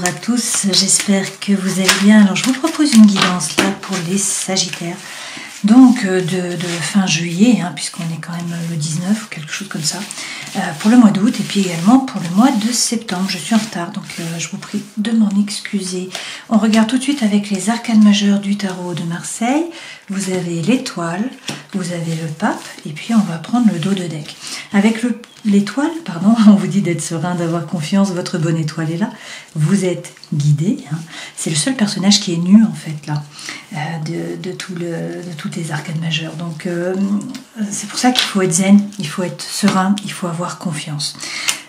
Bonjour à tous, j'espère que vous allez bien. Alors je vous propose une guidance là pour les Sagittaires. Donc de fin juillet, puisqu'on est quand même le 19 ou quelque chose comme ça, pour le mois d'août et puis également pour le mois de septembre. Je suis en retard, donc je vous prie de m'en excuser. On regarde tout de suite avec les arcanes majeurs du tarot de Marseille. Vous avez l'étoile, vous avez le pape, et puis on va prendre le dos de deck. Avec l'étoile, on vous dit d'être serein, d'avoir confiance, votre bonne étoile est là. Vous êtes guidé, c'est le seul personnage qui est nu en fait là, de toutes les arcanes majeures. Donc c'est pour ça qu'il faut être zen, il faut être serein, il faut avoir confiance.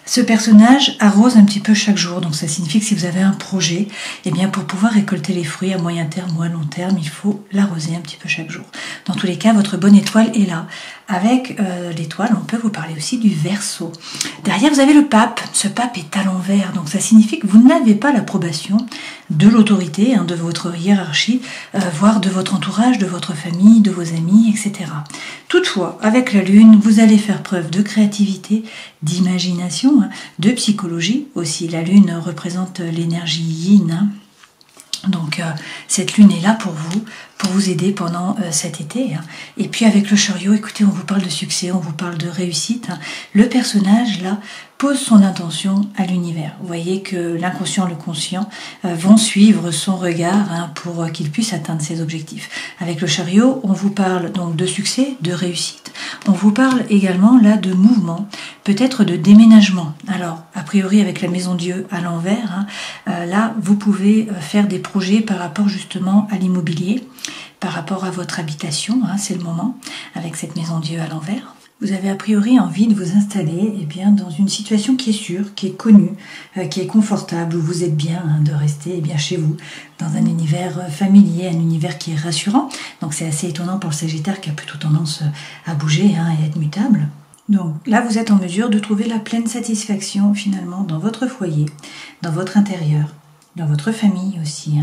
Ce personnage arrose un petit peu chaque jour, donc ça signifie que si vous avez un projet, eh bien pour pouvoir récolter les fruits à moyen terme ou à long terme, il faut l'arroser un petit peu chaque jour. Dans tous les cas, votre bonne étoile est là. Avec l'étoile, on peut vous parler aussi du Verseau. Derrière, vous avez le pape. Ce pape est à l'envers, donc ça signifie que vous n'avez pas l'approbation de l'autorité, de votre hiérarchie, voire de votre entourage, de votre famille, de vos amis, etc. Toutefois, avec la lune, vous allez faire preuve de créativité, d'imagination, de psychologie aussi. La lune représente l'énergie yin. Donc cette lune est là pour vous aider pendant cet été. Et puis avec le chariot, écoutez, on vous parle de succès, on vous parle de réussite. Le personnage là pose son intention à l'univers. Vous voyez que l'inconscient et le conscient vont suivre son regard pour qu'il puisse atteindre ses objectifs. Avec le chariot, on vous parle donc de succès, de réussite. On vous parle également là de mouvement, peut-être de déménagement. Alors, a priori avec la maison Dieu à l'envers, là vous pouvez faire des projets par rapport justement à l'immobilier, par rapport à votre habitation, c'est le moment, avec cette maison Dieu à l'envers. Vous avez a priori envie de vous installer dans une situation qui est sûre, qui est connue, qui est confortable, où vous êtes bien, de rester chez vous, dans un univers familier, un univers qui est rassurant. Donc c'est assez étonnant pour le Sagittaire qui a plutôt tendance à bouger et à être mutable. Donc là, vous êtes en mesure de trouver la pleine satisfaction finalement dans votre foyer, dans votre intérieur, dans votre famille aussi.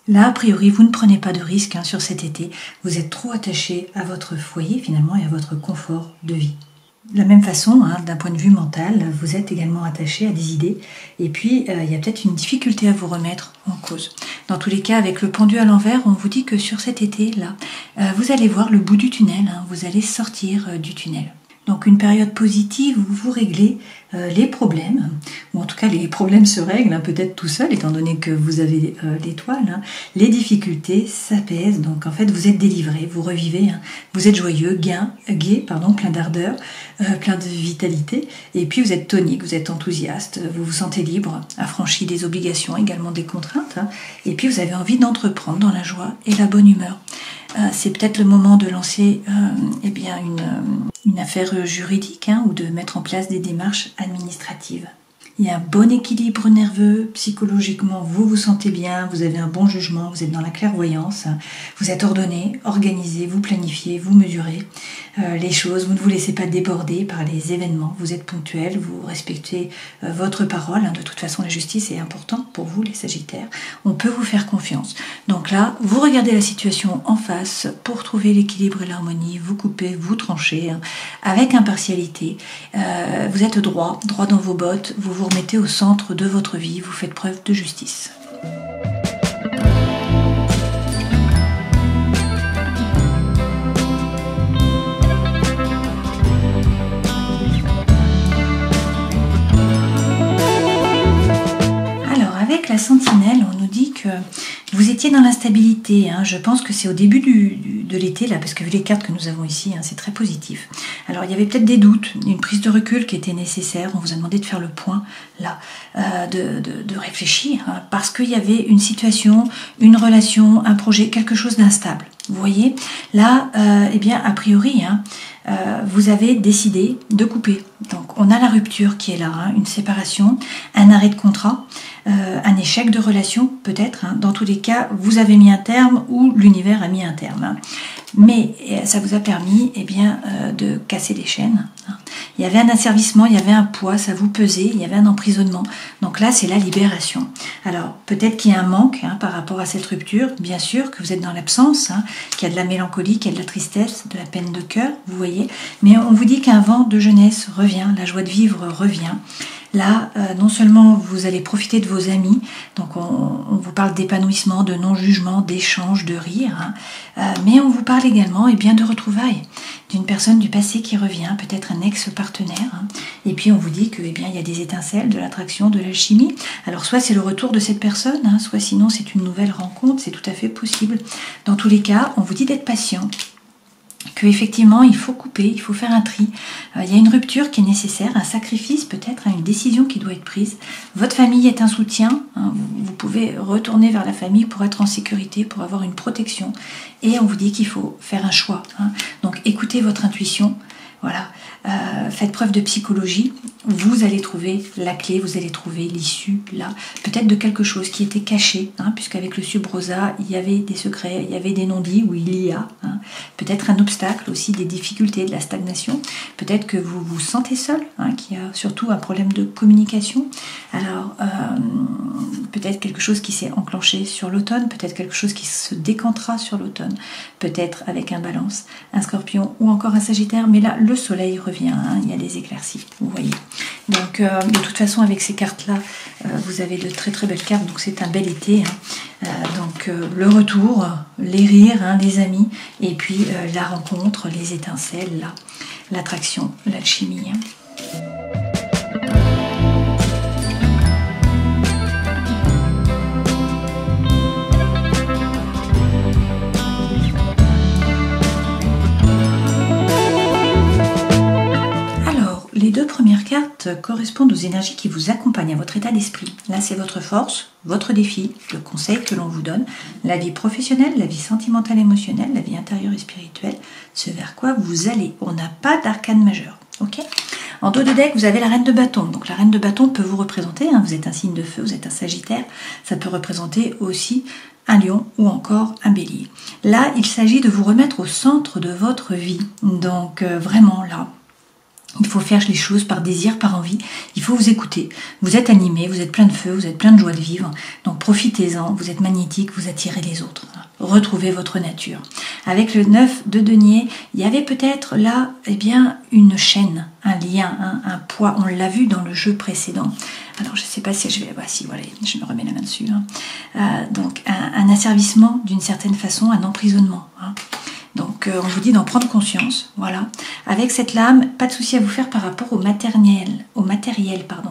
Là, a priori, vous ne prenez pas de risques sur cet été. Vous êtes trop attaché à votre foyer finalement et à votre confort de vie. De la même façon, d'un point de vue mental, vous êtes également attaché à des idées. Et puis, il y a peut-être une difficulté à vous remettre en cause. Dans tous les cas, avec le pendu à l'envers, on vous dit que sur cet été-là, vous allez voir le bout du tunnel. Vous allez sortir du tunnel. Donc une période positive où vous réglez les problèmes, ou en tout cas les problèmes se règlent peut-être tout seul étant donné que vous avez l'étoile. Les difficultés s'apaisent, donc en fait vous êtes délivré, vous revivez, vous êtes joyeux, gai, plein d'ardeur, plein de vitalité, et puis vous êtes tonique, vous êtes enthousiaste, vous vous sentez libre, affranchi des obligations, également des contraintes, et puis vous avez envie d'entreprendre dans la joie et la bonne humeur. C'est peut-être le moment de lancer une affaire juridique ou de mettre en place des démarches administratives. Il y a un bon équilibre nerveux, psychologiquement, vous vous sentez bien, vous avez un bon jugement, vous êtes dans la clairvoyance, vous êtes ordonné, organisé, vous planifiez, vous mesurez les choses, vous ne vous laissez pas déborder par les événements, vous êtes ponctuel, vous respectez votre parole. De toute façon, la justice est importante pour vous, les Sagittaires. On peut vous faire confiance. Donc là, vous regardez la situation en face pour trouver l'équilibre et l'harmonie, vous coupez, vous tranchez avec impartialité. Vous êtes droit dans vos bottes, vous vous remettez au centre de votre vie, vous faites preuve de justice. Alors avec la sentinelle, on nous dit que vous étiez dans l'instabilité, je pense que c'est au début de l'été, là, parce que vu les cartes que nous avons ici, c'est très positif. Alors il y avait peut-être des doutes, une prise de recul qui était nécessaire, on vous a demandé de faire le point, là, de réfléchir, parce qu'il y avait une situation, une relation, un projet, quelque chose d'instable. Vous voyez, là, a priori, vous avez décidé de couper. Donc on a la rupture qui est là, une séparation, un arrêt de contrat, un échec de relation peut-être. Dans tous les cas, vous avez mis un terme ou l'univers a mis un terme. Mais ça vous a permis de casser les chaînes. Il y avait un asservissement, il y avait un poids, ça vous pesait, il y avait un emprisonnement. Donc là, c'est la libération. Alors, peut-être qu'il y a un manque par rapport à cette rupture, bien sûr, que vous êtes dans l'absence, qu'il y a de la mélancolie, qu'il y a de la tristesse, de la peine de cœur, vous voyez. Mais on vous dit qu'un vent de jeunesse revient, la joie de vivre revient. Là, non seulement vous allez profiter de vos amis, donc on vous parle d'épanouissement, de non-jugement, d'échange, de rire, hein, mais on vous parle également de retrouvailles, d'une personne du passé qui revient, peut-être un ex-partenaire, hein, et puis on vous dit que il y a des étincelles, de l'attraction, de l'alchimie. Alors soit c'est le retour de cette personne, hein, soit sinon c'est une nouvelle rencontre, c'est tout à fait possible. Dans tous les cas, on vous dit d'être patient, qu'effectivement il faut couper, il faut faire un tri, il y a une rupture qui est nécessaire, un sacrifice peut-être, une décision qui doit être prise. Votre famille est un soutien, hein, vous pouvez retourner vers la famille pour être en sécurité, pour avoir une protection, et on vous dit qu'il faut faire un choix, hein. Donc écoutez votre intuition, voilà, faites preuve de psychologie, vous allez trouver la clé, vous allez trouver l'issue là, peut-être de quelque chose qui était caché, hein, puisqu'avec le subrosa, il y avait des secrets, il y avait des non-dits, ou il y a, hein, peut-être un obstacle aussi, des difficultés, de la stagnation, peut-être que vous vous sentez seul, hein, qu'il y a surtout un problème de communication, alors peut-être quelque chose qui s'est enclenché sur l'automne, peut-être quelque chose qui se décantera sur l'automne, peut-être avec un balance, un scorpion ou encore un sagittaire, mais là le soleil revient, hein, il y a des éclaircies, vous voyez. Donc de toute façon avec ces cartes là, vous avez de très très belles cartes, donc c'est un bel été, hein. Donc le retour, les rires, hein, les amis, et puis la rencontre, les étincelles, là, l'attraction, l'alchimie, hein. Les deux premières cartes correspondent aux énergies qui vous accompagnent à votre état d'esprit. Là, c'est votre force, votre défi, le conseil que l'on vous donne, la vie professionnelle, la vie sentimentale, émotionnelle, la vie intérieure et spirituelle, ce vers quoi vous allez. On n'a pas d'arcane majeur, ok ? En dos de deck, vous avez la reine de bâton. Donc la reine de bâton peut vous représenter, hein, vous êtes un signe de feu, vous êtes un sagittaire, ça peut représenter aussi un lion ou encore un bélier. Là, il s'agit de vous remettre au centre de votre vie. Donc vraiment là, il faut faire les choses par désir, par envie. Il faut vous écouter. Vous êtes animé, vous êtes plein de feu, vous êtes plein de joie de vivre. Donc profitez-en, vous êtes magnétique, vous attirez les autres. Retrouvez votre nature. Avec le 9 de denier, il y avait peut-être là une chaîne, un lien, un poids. On l'a vu dans le jeu précédent. Alors je ne sais pas si je vais... si, voilà, je me remets la main dessus. Hein. Donc un asservissement d'une certaine façon, un emprisonnement. Hein. Donc on vous dit d'en prendre conscience, voilà. Avec cette lame, pas de souci à vous faire par rapport au matériel, pardon.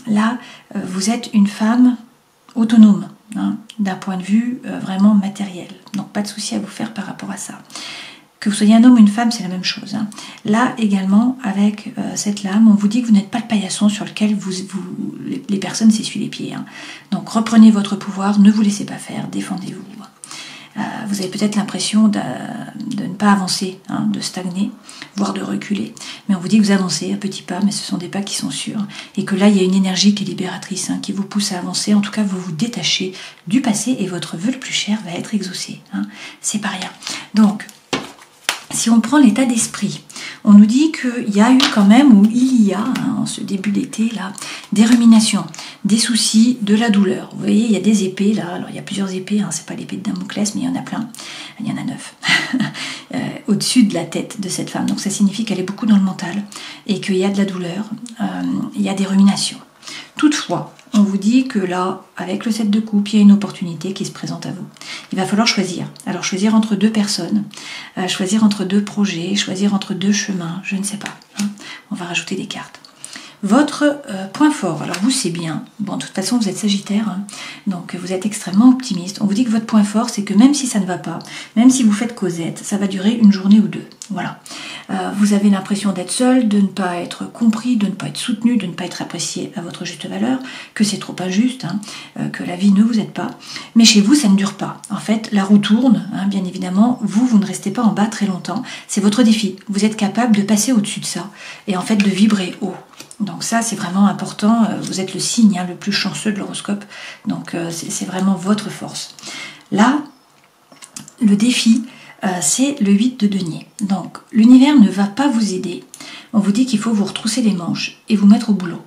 Là, vous êtes une femme autonome, hein, d'un point de vue vraiment matériel. Donc pas de souci à vous faire par rapport à ça. Que vous soyez un homme ou une femme, c'est la même chose, hein. Là également, avec cette lame, on vous dit que vous n'êtes pas le paillasson sur lequel les personnes s'essuient les pieds, hein. Donc reprenez votre pouvoir, ne vous laissez pas faire, défendez-vous. Vous avez peut-être l'impression de ne pas avancer, hein, de stagner, voire de reculer. Mais on vous dit que vous avancez un petit pas, mais ce sont des pas qui sont sûrs. Et que là, il y a une énergie qui est libératrice, hein, qui vous pousse à avancer. En tout cas, vous vous détachez du passé et votre vœu le plus cher va être exaucé, hein. C'est pas rien. Donc, si on prend l'état d'esprit, on nous dit qu'il y a eu quand même, ou il y a, hein, en ce début d'été, là, des ruminations, des soucis, de la douleur. Vous voyez, il y a des épées, là, alors il y a plusieurs épées, hein, c'est pas l'épée de Damoclès, mais il y en a plein, il y en a 9, au-dessus de la tête de cette femme. Donc ça signifie qu'elle est beaucoup dans le mental, et qu'il y a de la douleur, il y a des ruminations. Toutefois, on vous dit que là, avec le 7 de coupe, il y a une opportunité qui se présente à vous. Il va falloir choisir. Alors choisir entre deux personnes, choisir entre deux projets, choisir entre deux chemins, je ne sais pas, hein. On va rajouter des cartes. Votre point fort, alors vous c'est bien, bon de toute façon vous êtes sagittaire, hein, donc vous êtes extrêmement optimiste. On vous dit que votre point fort c'est que même si ça ne va pas, même si vous faites causette, ça va durer une journée ou deux, voilà. Vous avez l'impression d'être seul, de ne pas être compris, de ne pas être soutenu, de ne pas être apprécié à votre juste valeur, que c'est trop injuste, hein, que la vie ne vous aide pas, mais chez vous ça ne dure pas. En fait la roue tourne, hein, bien évidemment, vous ne restez pas en bas très longtemps, c'est votre défi, vous êtes capable de passer au-dessus de ça, et en fait de vibrer haut. Donc ça c'est vraiment important, vous êtes le signe, hein, le plus chanceux de l'horoscope, donc c'est vraiment votre force. Là, le défi, c'est le 8 de denier. Donc l'univers ne va pas vous aider, on vous dit qu'il faut vous retrousser les manches et vous mettre au boulot.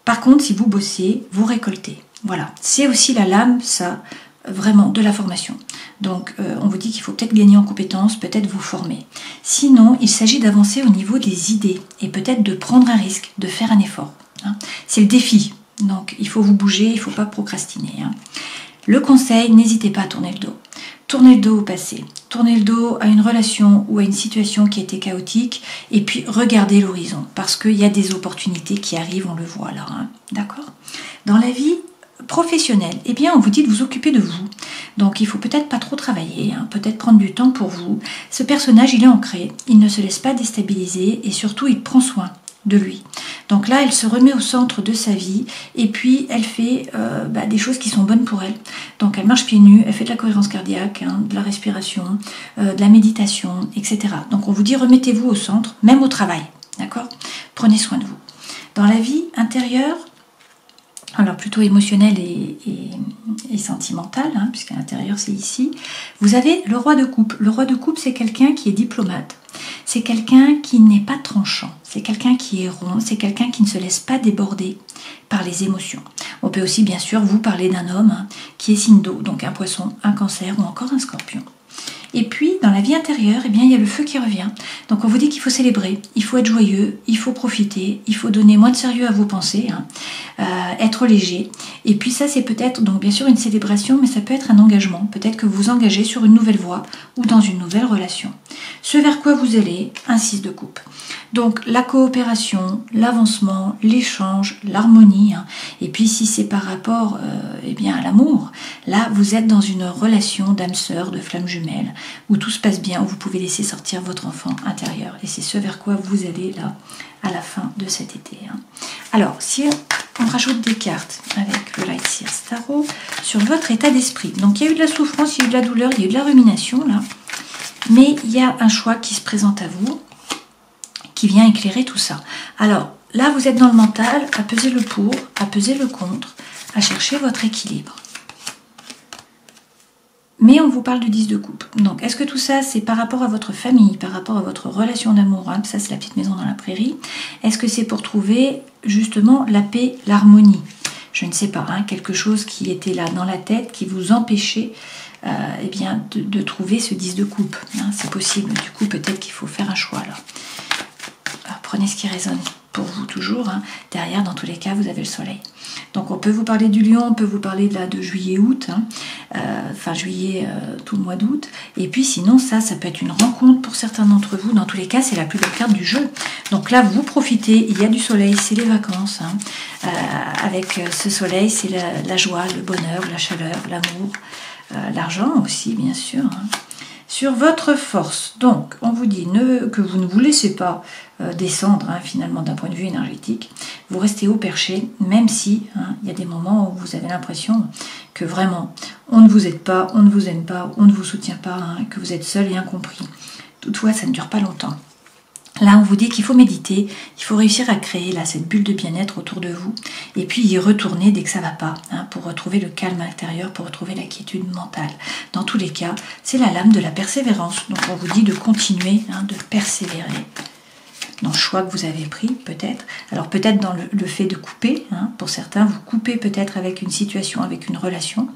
Par contre, si vous bossez, vous récoltez. Voilà, c'est aussi la lame, ça, vraiment de la formation. Donc on vous dit qu'il faut peut-être gagner en compétences, peut-être vous former. Sinon, il s'agit d'avancer au niveau des idées et peut-être de prendre un risque, de faire un effort. Hein. C'est le défi, donc il faut vous bouger, il ne faut pas procrastiner. Hein. Le conseil, n'hésitez pas à tourner le dos. Tournez le dos au passé, tournez le dos à une relation ou à une situation qui était chaotique et puis regardez l'horizon parce qu'il y a des opportunités qui arrivent, on le voit là. Hein. D'accord ? Dans la vie professionnelle, eh bien on vous dit de vous occuper de vous. Donc il faut peut-être pas trop travailler, hein, peut-être prendre du temps pour vous. Ce personnage, il est ancré, il ne se laisse pas déstabiliser et surtout il prend soin de lui. Donc là, elle se remet au centre de sa vie et puis elle fait des choses qui sont bonnes pour elle. Donc elle marche pieds nus, elle fait de la cohérence cardiaque, hein, de la respiration, de la méditation, etc. Donc on vous dit remettez-vous au centre, même au travail, d'accord ? Prenez soin de vous. Dans la vie intérieure, alors plutôt émotionnelle et sentimentale, hein, puisqu'à l'intérieur c'est ici, vous avez le roi de coupe. Le roi de coupe, c'est quelqu'un qui est diplomate. C'est quelqu'un qui n'est pas tranchant, c'est quelqu'un qui est rond, c'est quelqu'un qui ne se laisse pas déborder par les émotions. On peut aussi bien sûr vous parler d'un homme hein, qui est signe d'eau, donc un poisson, un cancer ou encore un scorpion. Et puis, dans la vie intérieure, eh bien, il y a le feu qui revient. Donc, on vous dit qu'il faut célébrer, il faut être joyeux, il faut profiter, il faut donner moins de sérieux à vos pensées, hein, être léger. Et puis ça, c'est peut-être, donc bien sûr, une célébration, mais ça peut être un engagement. Peut-être que vous vous engagez sur une nouvelle voie ou dans une nouvelle relation. Ce vers quoi vous allez, un 6 de coupe. Donc, la coopération, l'avancement, l'échange, l'harmonie. Hein. Et puis, si c'est par rapport eh bien, à l'amour, là, vous êtes dans une relation d'âme sœur, de flamme jumelle, où tout se passe bien, où vous pouvez laisser sortir votre enfant intérieur. Et c'est ce vers quoi vous allez là, à la fin de cet été. Hein. Alors, si on rajoute des cartes avec le Light Seers Tarot sur votre état d'esprit. Donc, il y a eu de la souffrance, il y a eu de la douleur, il y a eu de la rumination, là. Mais il y a un choix qui se présente à vous, qui vient éclairer tout ça. Alors, là, vous êtes dans le mental, à peser le pour, à peser le contre, à chercher votre équilibre. Mais on vous parle du 10 de coupe. Donc, est-ce que tout ça, c'est par rapport à votre famille, par rapport à votre relation d'amour, hein, ça c'est la petite maison dans la prairie. Est-ce que c'est pour trouver justement la paix, l'harmonie? Je ne sais pas, hein, quelque chose qui était là dans la tête, qui vous empêchait eh bien, de trouver ce 10 de coupe. Hein, c'est possible, du coup peut-être qu'il faut faire un choix là. Alors, prenez ce qui résonne pour vous toujours. Hein. Derrière, dans tous les cas, vous avez le soleil. Donc on peut vous parler du lion, on peut vous parler de juillet-août, hein, fin juillet, tout le mois d'août. Et puis sinon, ça peut être une rencontre pour certains d'entre vous. Dans tous les cas, c'est la plus belle carte du jeu. Donc là, vous profitez, il y a du soleil, c'est les vacances. Hein. Avec ce soleil, c'est la joie, le bonheur, la chaleur, l'amour, l'argent aussi, bien sûr. Hein. Sur votre force, donc on vous dit que vous ne vous laissez pas descendre hein, finalement d'un point de vue énergétique, vous restez au perché, même si hein, il y a des moments où vous avez l'impression que vraiment on ne vous aide pas, on ne vous aime pas, on ne vous soutient pas, hein, que vous êtes seul et incompris. Toutefois, ça ne dure pas longtemps. Là, on vous dit qu'il faut méditer, il faut réussir à créer là, cette bulle de bien-être autour de vous et puis y retourner dès que ça ne va pas, hein, pour retrouver le calme intérieur, pour retrouver la quiétude mentale. Dans tous les cas, c'est la lame de la persévérance. Donc, on vous dit de continuer, hein, de persévérer dans le choix que vous avez pris, peut-être. Alors, peut-être dans le fait de couper. Hein, pour certains, vous coupez peut-être avec une situation, avec une relation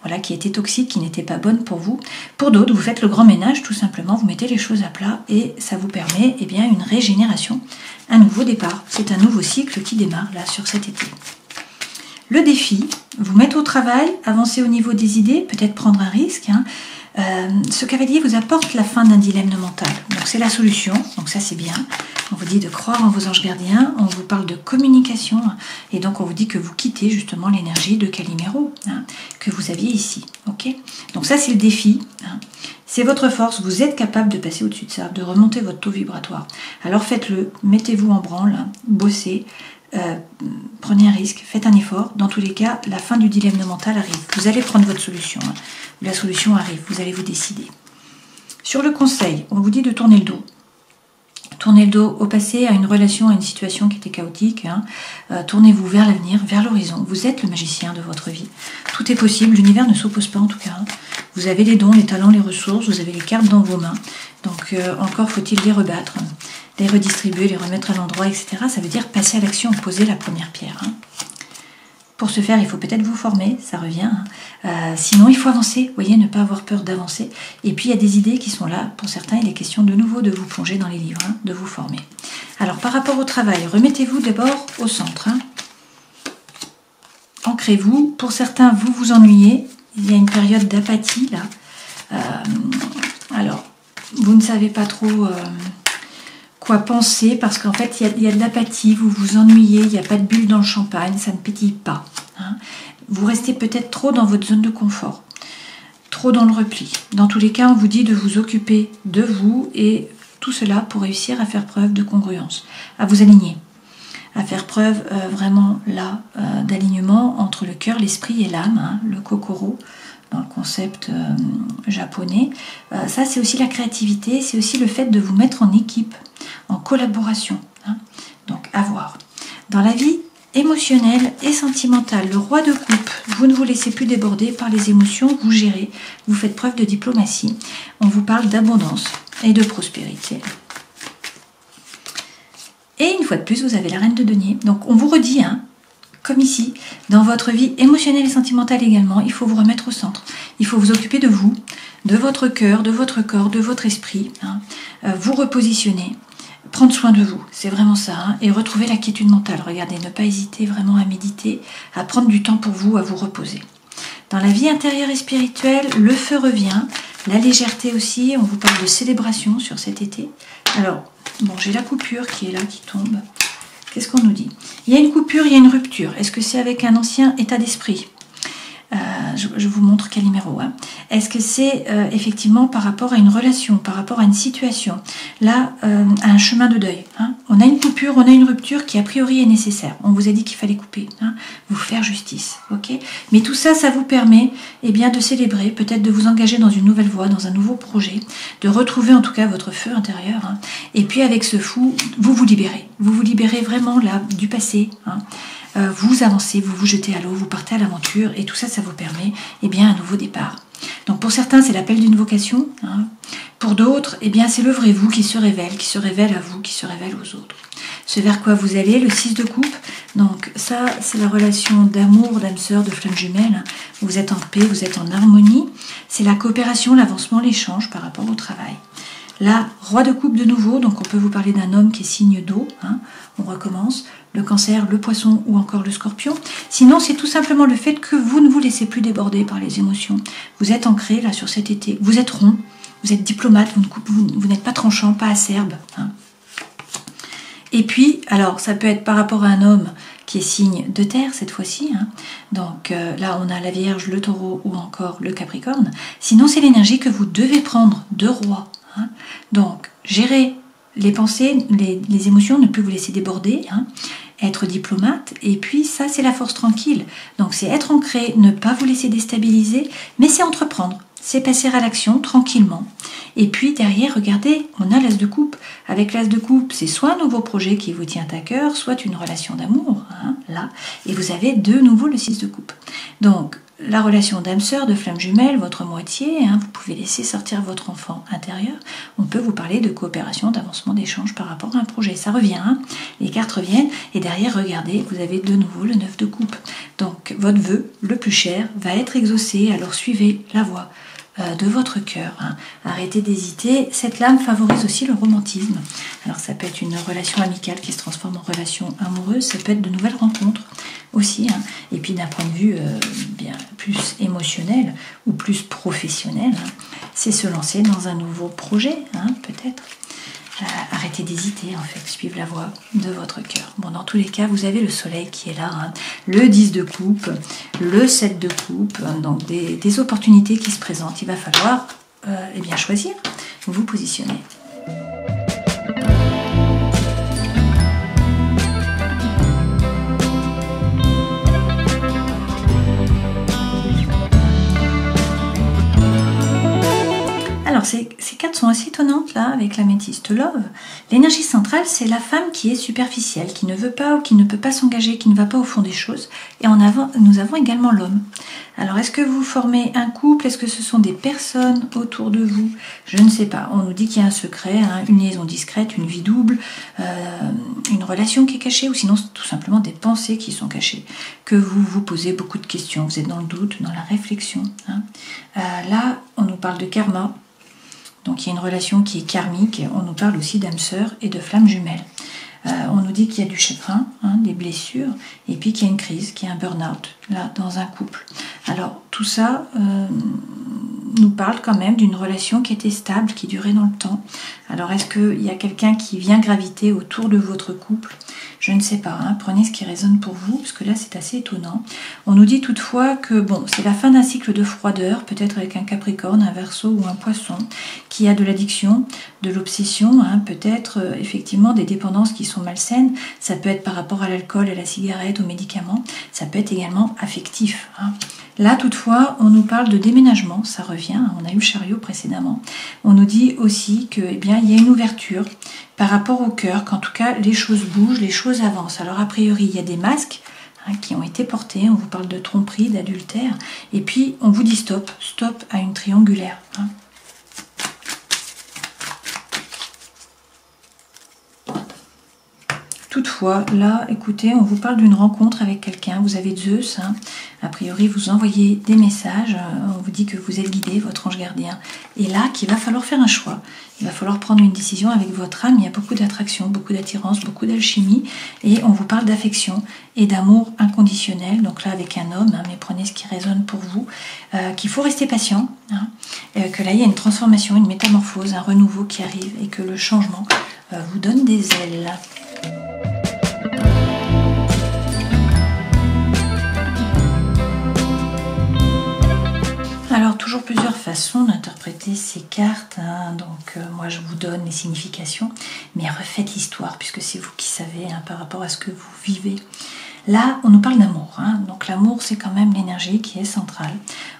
voilà, qui était toxique, qui n'était pas bonne pour vous. Pour d'autres, vous faites le grand ménage, tout simplement. Vous mettez les choses à plat et ça vous permet eh bien, une régénération, un nouveau départ. C'est un nouveau cycle qui démarre là sur cet été. Le défi, vous mettre au travail, avancer au niveau des idées, peut-être prendre un risque. Hein. Ce cavalier vous apporte la fin d'un dilemme mental. Donc c'est la solution, donc ça c'est bien. On vous dit de croire en vos anges gardiens, on vous parle de communication et donc on vous dit que vous quittez justement l'énergie de Calimero hein, que vous aviez ici. Okay, donc ça c'est le défi. Hein. C'est votre force, vous êtes capable de passer au-dessus de ça, de remonter votre taux vibratoire. Alors faites-le, mettez-vous en branle, hein, bossez. Prenez un risque, faites un effort. Dans tous les cas, la fin du dilemme mental arrive. Vous allez prendre votre solution. Hein. La solution arrive, vous allez vous décider. Sur le conseil, on vous dit de tourner le dos. Tournez le dos au passé, à une relation, à une situation qui était chaotique. Hein. Tournez-vous vers l'avenir, vers l'horizon. Vous êtes le magicien de votre vie. Tout est possible, l'univers ne s'oppose pas en tout cas. Hein. Vous avez les dons, les talents, les ressources, vous avez les cartes dans vos mains. Donc encore faut-il les rebattre, les redistribuer, les remettre à l'endroit, etc. Ça veut dire passer à l'action, poser la première pierre. Hein. Pour ce faire, il faut peut-être vous former, ça revient. Sinon, il faut avancer, vous voyez, ne pas avoir peur d'avancer. Et puis, il y a des idées qui sont là. Pour certains, il est question de nouveau de vous plonger dans les livres, de vous former. Alors, par rapport au travail, remettez-vous d'abord au centre. Ancrez-vous. Pour certains, vous vous ennuyez. Il y a une période d'apathie, là. Alors, vous ne savez pas trop quoi penser, parce qu'en fait, il y a de l'apathie, vous vous ennuyez, il n'y a pas de bulle dans le champagne, ça ne pétille pas. Vous restez peut-être trop dans votre zone de confort, trop dans le repli. Dans tous les cas, on vous dit de vous occuper de vous, et tout cela pour réussir à faire preuve de congruence, à vous aligner, à faire preuve vraiment là d'alignement entre le cœur, l'esprit et l'âme, le kokoro, dans le concept japonais. Ça, c'est aussi la créativité, c'est aussi le fait de vous mettre en équipe, en collaboration. Donc, à voir. Dans la vie émotionnelle et sentimentale, le roi de coupe, vous ne vous laissez plus déborder par les émotions, vous gérez, vous faites preuve de diplomatie. On vous parle d'abondance et de prospérité. Et une fois de plus, vous avez la reine de denier. Donc, on vous redit, comme ici, dans votre vie émotionnelle et sentimentale également, il faut vous remettre au centre. Il faut vous occuper de vous, de votre cœur, de votre corps, de votre esprit. Vous repositionner, prendre soin de vous, c'est vraiment ça. Et retrouver la quiétude mentale. Regardez, ne pas hésiter vraiment à méditer, à prendre du temps pour vous, à vous reposer. Dans la vie intérieure et spirituelle, le feu revient, la légèreté aussi. On vous parle de célébration sur cet été. Alors, bon, j'ai la coupure qui est là, qui tombe. Qu'est-ce qu'on nous dit? Il y a une coupure, il y a une rupture. Est-ce que c'est avec un ancien état d'esprit? Je vous montre quel numéro. Est-ce que c'est effectivement par rapport à une relation, par rapport à une situation? Là, à un chemin de deuil. On a une coupure, on a une rupture qui a priori est nécessaire. On vous a dit qu'il fallait couper, vous faire justice. Ok. Mais tout ça, ça vous permet de célébrer, peut-être de vous engager dans une nouvelle voie, dans un nouveau projet, de retrouver en tout cas votre feu intérieur. Et puis avec ce fou, vous vous libérez. Vous vous libérez vraiment là du passé. Vous avancez, vous vous jetez à l'eau, vous partez à l'aventure, et tout ça, ça vous permet un nouveau départ. Donc pour certains, c'est l'appel d'une vocation. Pour d'autres, c'est le vrai vous qui se révèle à vous, qui se révèle aux autres. Ce vers quoi vous allez, le 6 de coupe. Donc ça, c'est la relation d'amour, d'âme sœur, de flamme jumelle. Vous êtes en paix, vous êtes en harmonie. C'est la coopération, l'avancement, l'échange par rapport au travail. Là, roi de coupe de nouveau, donc on peut vous parler d'un homme qui est signe d'eau. On recommence. Le cancer, le poisson ou encore le scorpion. Sinon, c'est tout simplement le fait que vous ne vous laissez plus déborder par les émotions. Vous êtes ancré là sur cet été. Vous êtes rond, vous êtes diplomate, vous n'êtes pas tranchant, pas acerbe. Et puis, alors, ça peut être par rapport à un homme qui est signe de terre cette fois-ci. Donc là, on a la Vierge, le Taureau ou encore le Capricorne. Sinon, c'est l'énergie que vous devez prendre de roi. Donc, gérer les pensées, les émotions, ne plus vous laisser déborder, être diplomate, et puis ça c'est la force tranquille. Donc c'est être ancré, ne pas vous laisser déstabiliser, mais c'est entreprendre, c'est passer à l'action tranquillement. Et puis derrière, regardez, on a l'as de coupe. Avec l'as de coupe, c'est soit un nouveau projet qui vous tient à cœur, soit une relation d'amour, là, et vous avez de nouveau le 6 de coupe. Donc la relation d'âme sœur, de flamme jumelle, votre moitié, vous pouvez laisser sortir votre enfant intérieur. On peut vous parler de coopération, d'avancement, d'échange par rapport à un projet. Ça revient, les cartes reviennent, et derrière, regardez, vous avez de nouveau le 9 de coupe. Donc votre vœu, le plus cher, va être exaucé, alors suivez la voie de votre cœur. Arrêtez d'hésiter. Cette lame favorise aussi le romantisme. Alors ça peut être une relation amicale qui se transforme en relation amoureuse, ça peut être de nouvelles rencontres aussi. Et puis d'un point de vue bien plus émotionnel ou plus professionnel, c'est se lancer dans un nouveau projet, peut-être. Arrêtez d'hésiter en fait, suivre la voie de votre cœur. Bon, dans tous les cas, vous avez le soleil qui est là, le 10 de coupe, le 7 de coupe, donc des opportunités qui se présentent. Il va falloir choisir, vous positionner. Alors ces cartes sont assez étonnantes là avec l'améthyste Love. L'énergie centrale, c'est la femme qui est superficielle, qui ne veut pas ou qui ne peut pas s'engager, qui ne va pas au fond des choses. Et nous avons également l'homme. Alors est-ce que vous formez un couple? Est-ce que ce sont des personnes autour de vous? Je ne sais pas. On nous dit qu'il y a un secret, une liaison discrète, une vie double, une relation qui est cachée, ou sinon c'est tout simplement des pensées qui sont cachées, que vous vous posez beaucoup de questions, vous êtes dans le doute, dans la réflexion. Hein. Là, on nous parle de karma, donc il y a une relation qui est karmique, on nous parle aussi d'âme sœur et de flammes jumelles. On nous dit qu'il y a du chagrin, hein, des blessures, et puis qu'il y a une crise, qu'il y a un burn-out, là, dans un couple. Alors, tout ça nous parle quand même d'une relation qui était stable, qui durait dans le temps. Alors, est-ce qu'il y a quelqu'un qui vient graviter autour de votre couple? Je ne sais pas, hein, prenez ce qui résonne pour vous, parce que là, c'est assez étonnant. On nous dit toutefois que, bon, c'est la fin d'un cycle de froideur, peut-être avec un Capricorne, un Verseau ou un Poisson, qui a de l'addiction, de l'obsession, hein, peut-être effectivement des dépendances qui sont malsaines. Ça peut être par rapport à l'alcool, à la cigarette, aux médicaments. Ça peut être également affectif. Hein. Là, toutefois, on nous parle de déménagement, ça revient, on a eu le chariot précédemment. On nous dit aussi que, eh bien, il y a une ouverture par rapport au cœur, qu'en tout cas, les choses bougent, les choses avancent. Alors, a priori, il y a des masques hein, qui ont été portés, on vous parle de tromperie, d'adultère, et puis on vous dit stop, stop à une triangulaire. Hein. Toutefois, là, écoutez, on vous parle d'une rencontre avec quelqu'un, vous avez Zeus, hein. A priori vous envoyez des messages, on vous dit que vous êtes guidé, votre ange gardien, et là qu'il va falloir faire un choix, il va falloir prendre une décision avec votre âme, il y a beaucoup d'attraction, beaucoup d'attirance, beaucoup d'alchimie, et on vous parle d'affection et d'amour inconditionnel, donc là avec un homme, hein, mais prenez ce qui résonne pour vous, qu'il faut rester patient, hein, que là il y a une transformation, une métamorphose, un renouveau qui arrive, et que le changement vous donne des ailes. Alors, toujours plusieurs façons d'interpréter ces cartes. Hein. Donc, moi, je vous donne les significations, mais refaites l'histoire, puisque c'est vous qui savez hein, par rapport à ce que vous vivez. Là, on nous parle d'amour. Hein. Donc, l'amour, c'est quand même l'énergie qui est centrale.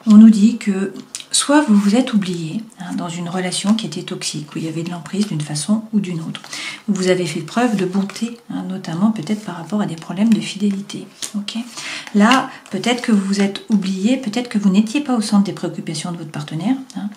On nous dit que soit vous vous êtes oublié hein, dans une relation qui était toxique, où il y avait de l'emprise d'une façon ou d'une autre, où vous avez fait preuve de bonté, hein, notamment peut-être par rapport à des problèmes de fidélité. Okay, là, peut-être que vous vous êtes oublié, peut-être que vous n'étiez pas au centre des préoccupations de votre partenaire, hein,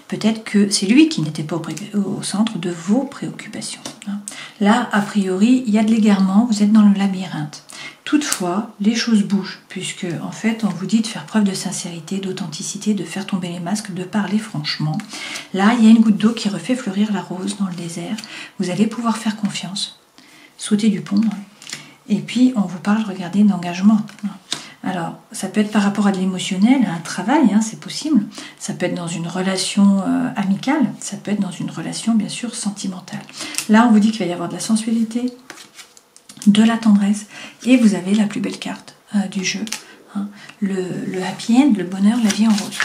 peut-être que c'est lui qui n'était pas au centre de vos préoccupations. Hein. Là, a priori, il y a de l'égarement, vous êtes dans le labyrinthe. Toutefois, les choses bougent, puisque en fait, on vous dit de faire preuve de sincérité, d'authenticité, de faire tomber les masques, de parler franchement. Là, il y a une goutte d'eau qui refait fleurir la rose dans le désert. Vous allez pouvoir faire confiance, sauter du pont. Hein. Et puis, on vous parle, regardez, d'engagement. Alors, ça peut être par rapport à de l'émotionnel, à un travail, hein, c'est possible. Ça peut être dans une relation amicale, ça peut être dans une relation, bien sûr, sentimentale. Là, on vous dit qu'il va y avoir de la sensualité, de la tendresse, et vous avez la plus belle carte du jeu, hein, le happy end, le bonheur, la vie en rose.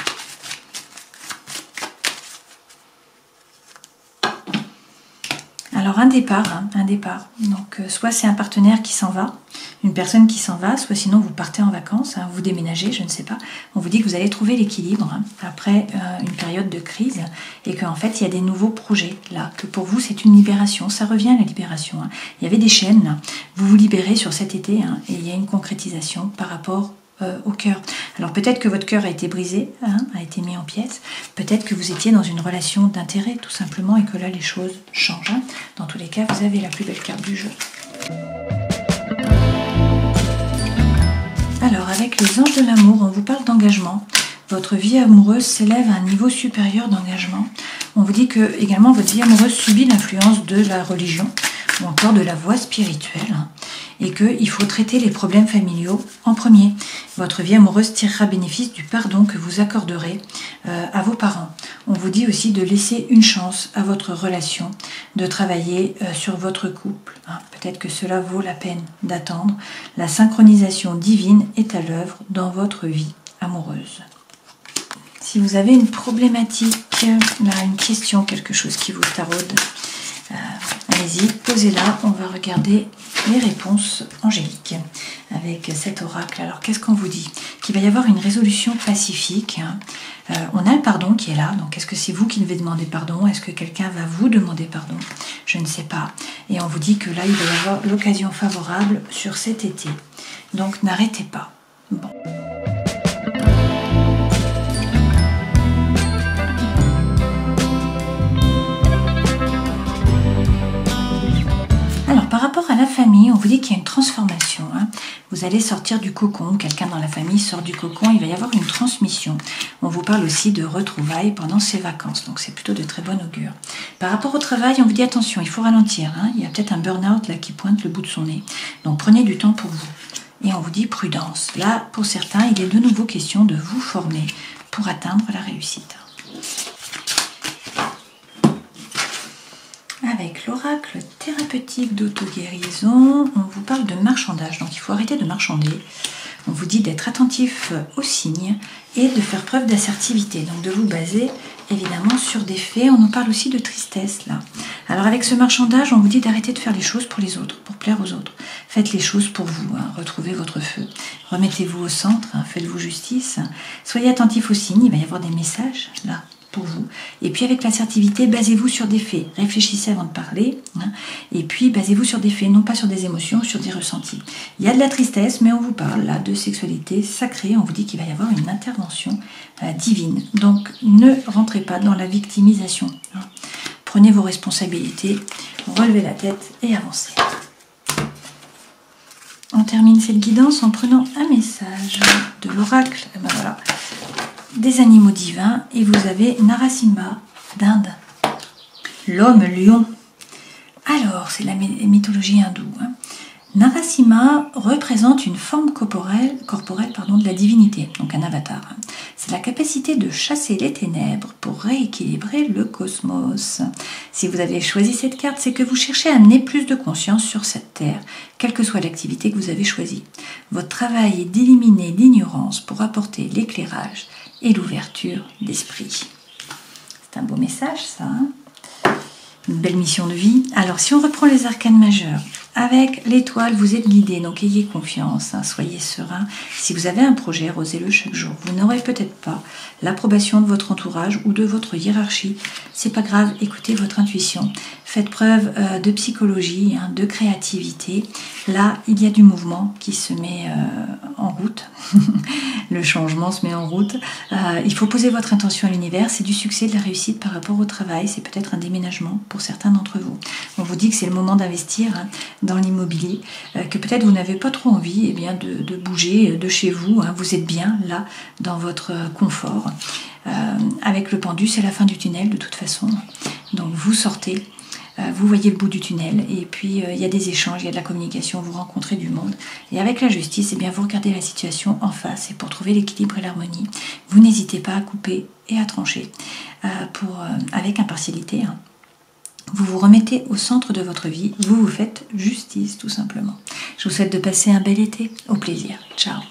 Alors un départ, hein, un départ. Donc soit c'est un partenaire qui s'en va, une personne qui s'en va, soit sinon vous partez en vacances, hein, vous déménagez, je ne sais pas. On vous dit que vous allez trouver l'équilibre hein, après une période de crise et qu'en fait il y a des nouveaux projets là, que pour vous c'est une libération, ça revient à la libération. Hein. Il y avait des chaînes, là. Vous vous libérez sur cet été hein, et il y a une concrétisation par rapport au cœur. Alors peut-être que votre cœur a été brisé, hein, a été mis en pièces, peut-être que vous étiez dans une relation d'intérêt tout simplement et que là les choses changent. Hein. Dans tous les cas, vous avez la plus belle carte du jeu. Alors avec les anges de l'amour, on vous parle d'engagement. Votre vie amoureuse s'élève à un niveau supérieur d'engagement. On vous dit que également votre vie amoureuse subit l'influence de la religion ou encore de la voie spirituelle hein, et qu'il faut traiter les problèmes familiaux en premier. Votre vie amoureuse tirera bénéfice du pardon que vous accorderez à vos parents. On vous dit aussi de laisser une chance à votre relation, de travailler sur votre couple. Hein. Peut-être que cela vaut la peine d'attendre. La synchronisation divine est à l'œuvre dans votre vie amoureuse. Si vous avez une problématique, là, une question, quelque chose qui vous taraude, allez-y, posez-la, on va regarder les réponses angéliques avec cet oracle. Alors qu'est-ce qu'on vous dit? Qu'il va y avoir une résolution pacifique. Hein. On a le pardon qui est là, donc est-ce que c'est vous qui devez demander pardon? Est-ce que quelqu'un va vous demander pardon? Je ne sais pas. Et on vous dit que là, il va y avoir l'occasion favorable sur cet été. Donc n'arrêtez pas. Bon. Par rapport à la famille, vous dit qu'il y a une transformation. Vous allez sortir du cocon, quelqu'un dans la famille sort du cocon, il va y avoir une transmission. On vous parle aussi de retrouvailles pendant ces vacances, donc c'est plutôt de très bon augure. Par rapport au travail, on vous dit attention, il faut ralentir. Il y a peut-être un burn-out là qui pointe le bout de son nez. Donc prenez du temps pour vous. Et on vous dit prudence. Là, pour certains, il est de nouveau question de vous former pour atteindre la réussite. Avec l'oracle thérapeutique d'auto-guérison, on vous parle de marchandage. Donc il faut arrêter de marchander. On vous dit d'être attentif aux signes et de faire preuve d'assertivité. Donc de vous baser évidemment sur des faits. On nous parle aussi de tristesse là. Alors avec ce marchandage, on vous dit d'arrêter de faire les choses pour les autres, pour plaire aux autres. Faites les choses pour vous, retrouvez votre feu. Remettez-vous au centre, faites-vous justice. Soyez attentif aux signes, il va y avoir des messages là pour vous. Et puis avec l'assertivité, basez-vous sur des faits. Réfléchissez avant de parler. Et puis basez-vous sur des faits, non pas sur des émotions, sur des ressentis. Il y a de la tristesse, mais on vous parle là de sexualité sacrée. On vous dit qu'il va y avoir une intervention divine. Donc ne rentrez pas dans la victimisation. Prenez vos responsabilités, relevez la tête et avancez. On termine cette guidance en prenant un message de l'oracle. Ben voilà. Des animaux divins et vous avez Narasimha d'Inde, l'homme lion. Alors, c'est la mythologie hindoue. Narasimha représente une forme corporelle de la divinité, donc un avatar. C'est la capacité de chasser les ténèbres pour rééquilibrer le cosmos. Si vous avez choisi cette carte, c'est que vous cherchez à amener plus de conscience sur cette terre, quelle que soit l'activité que vous avez choisie. Votre travail est d'éliminer l'ignorance pour apporter l'éclairage et l'ouverture d'esprit. C'est un beau message, ça. Une belle mission de vie. Alors, si on reprend les arcanes majeurs, avec l'étoile, vous êtes guidé, donc ayez confiance, soyez serein. Si vous avez un projet, arrosez-le chaque jour. Vous n'aurez peut-être pas l'approbation de votre entourage ou de votre hiérarchie. C'est pas grave, écoutez votre intuition. Faites preuve de psychologie, de créativité. Là, il y a du mouvement qui se met en route. Le changement se met en route. Il faut poser votre intention à l'univers. C'est du succès, de la réussite par rapport au travail. C'est peut-être un déménagement pour certains d'entre vous. On vous dit que c'est le moment d'investir dans l'immobilier, que peut-être vous n'avez pas trop envie de bouger de chez vous. Vous êtes bien là, dans votre confort. Avec le pendu, c'est la fin du tunnel de toute façon. Donc vous sortez. Vous voyez le bout du tunnel et puis il y a des échanges, il y a de la communication, vous rencontrez du monde. Et avec la justice, vous regardez la situation en face et pour trouver l'équilibre et l'harmonie, vous n'hésitez pas à couper et à trancher avec impartialité. Vous vous remettez au centre de votre vie, vous vous faites justice tout simplement. Je vous souhaite de passer un bel été. Au plaisir. Ciao.